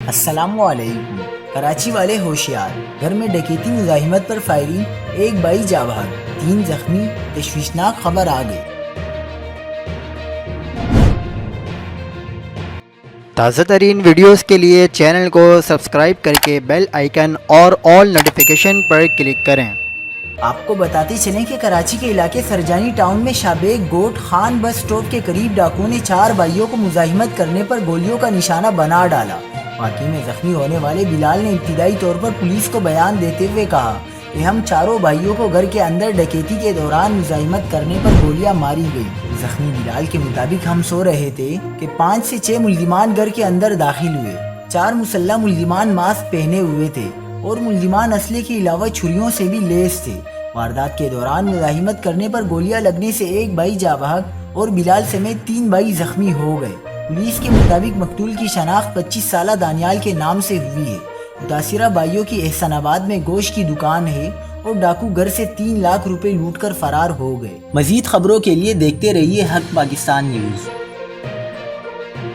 السلام علیکم۔ کراچی والے ہوشیار، گھر میں ڈکیتی مزاحمت پر فائرنگ، ایک بائی جاں بحق، 3 زخمی، تشویشناک خبر آ گئی۔ تازہ ترین ویڈیوز کے لیے چینل کو سبسکرائب کر کے بیل آئیکن اور آل نوٹیفیکیشن پر کلک کریں۔ آپ کو بتاتے چلیں کہ کراچی کے علاقے سرجانی ٹاؤن میں شابیگ گوٹ خان بس سٹاپ کے قریب ڈاکوؤں نے 4 بھائیوں کو مزاحمت کرنے پر گولیوں کا نشانہ بنا ڈالا۔ واقعے میں زخمی ہونے والے بلال نے ابتدائی طور پر پولیس کو بیان دیتے ہوئے کہا کہ ہم چاروں بھائیوں کو گھر کے اندر ڈکیتی کے دوران مزاحمت کرنے پر گولیاں ماری گئی۔ زخمی بلال کے مطابق ہم سو رہے تھے کہ 5 سے 6 ملزمان گھر کے اندر داخل ہوئے۔ 4 مسلح ملزمان ماسک پہنے ہوئے تھے اور ملزمان اسلحے کے علاوہ چھریوں سے بھی لیس تھے۔ واردات کے دوران مزاحمت کرنے پر گولیاں لگنے سے ایک بھائی جاں بحق اور بلال سمیت 3 بھائی زخمی ہو گئے۔ پولیس کے مطابق مقتول کی شناخت 25 سالہ دانیال کے نام سے ہوئی ہے۔ متاثرہ بھائیوں کی احسان آباد میں گوشت کی دکان ہے اور ڈاکو گھر سے 3 لاکھ روپے لوٹ کر فرار ہو گئے۔ مزید خبروں کے لیے دیکھتے رہیے حق پاکستان نیوز۔